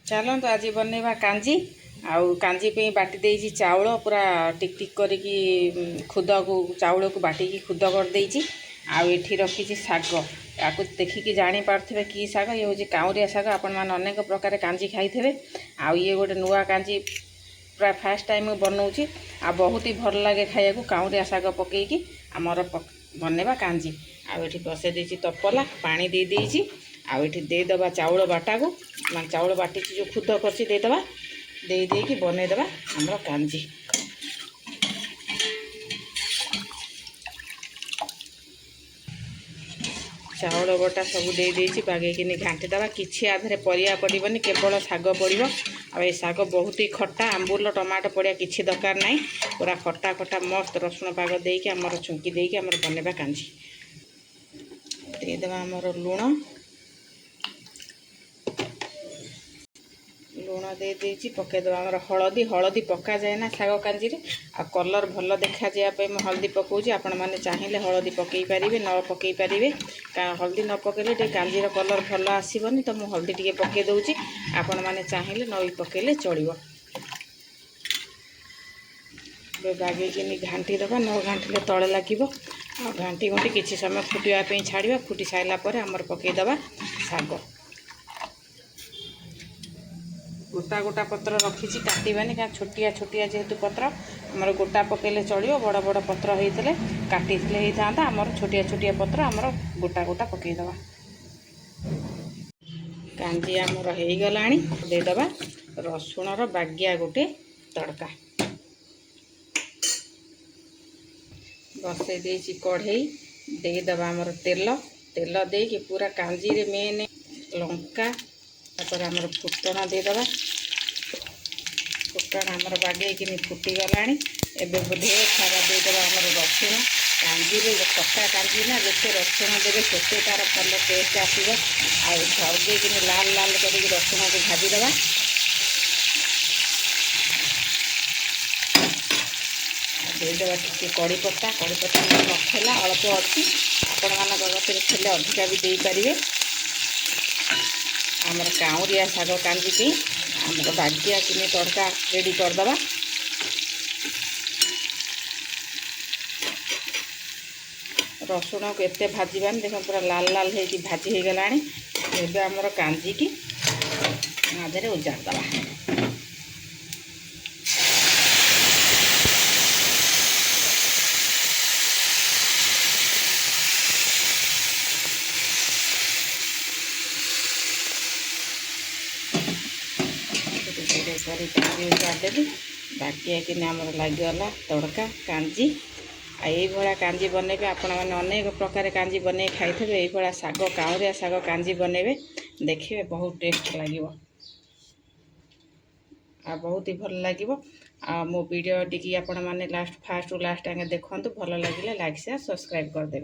चलतु आज बनवा कांजी आउ कांजी पे बाटी देइछि चाउल पूरा टिक टिक करिकी खुद को चाउल को बाटिकी खुद कर देइछि। आउ एठी रखिछि साग याकु देखिकी जानी पारथिबे की साग ये होछि काउरिया साग। आपण मान अनेक प्रकार कांजी खाइथिबे। आउ ये गोटे नुआ कांजी प्राय फास्ट टाइम बनौछि आ बहुत ही भल लागे खाइयाकू काउरिया साग पकेइकी हमर बनवा कांजी। आउ एठी बसे देइछि तपला पानी दे देइछि। आउ एठी दे दबा चाउल बाटा को मान चाउल बाटी जो खुद करछि दे दबा दे देकी बने दबा हमर कांजी। चाउल बटा सब दे देइछि बागेकिनी घांटी दबा किछि आधरे परिया पड़िबनी केवल साग पड़िबो। आ ए साग बहुत ही खट्टा आंबुल टमाटो पड़िया किछि दरकार नाही पूरा खट्टा खट्टा मस्त रसुण पाग देकी हमर छुंकी देकी हमर बनेबा कांजी। दे दबा हमर लूण लूण दे देइछि पके दबा हमर हळदी हळदी पका जाए ना साग कांजी रे आ कलर भल देखा जाया पे म हल्दी पकाउछि। आपण माने चाहिले हळदी पकेई परिबे न पकेई परिबे का हल्दी न पकेले टे कांजी रो कलर भल आसीबनी तो म हल्दी टिके पके दउछि। आपण माने चाहिले न पकेले चलिबो। बे बागे किनी घांटी दबा न घांटीले तळे लागिबो। आ घांटी घंटी किछि समय फुटिया पे छाड़िबा फुटी साइला परे हमर पके दबा साग। गोटा गोटा पत्र रखी काटबानी क्या छोटिया छोटिया जेहेतु पत्र आमर गोटा पकेले चलो बड़ बड़ पत्र होते काटी होता आमर छोटिया छोटिया पत्र आमर गोटा गोटा पकईदबा। कांजी आमर हो गला देदबा रसुण बागिया गोटे तड़का बसई दे कढ़ई देदबा आमर तेल तेल दे कि पूरा कांजी रे मेन लंका तापर आमर फुटण देदबा फुटण आमर बागेकिनी फुटीगला एबे बोधे सारा देदबा आमर रसुण कांजी रे कटा कांजी ना जिते रसुण देवे से तार भल टेस्ट आसो। आगेकिनी लाल लाल कर रसुण को भाजीदबा देदबा टी कड़ी पत्ता नथेला अल्प अच्छी आपण मान गते थे अधिका भी दे पारे। आमर काउरिया साग कांजी की आमर बागिया किनी तड़का रेडी करदबा। रसुण को एते भाजबानी देख पूरा लाल लाल होगी भाजी हो गला। एबे आमर कांजी की आधे उजाड़दबा। उजाड़देवी बाकी कि आमर लगिगला तड़का कांजी। आई भाया कांजी बनइबे आपण मैंने अनेक प्रकार कांजी बन खाई थे। ये साग काउरिया साग कांजी बनइबे देखिए बहुत टेस्ट लगे आ बहुत ही भल लगे। आ मो वीडियो टी आपण मैंने लास्ट फास्ट लास्ट आगे देखु भल लगे लाइक शेयर सब्सक्राइब करदे।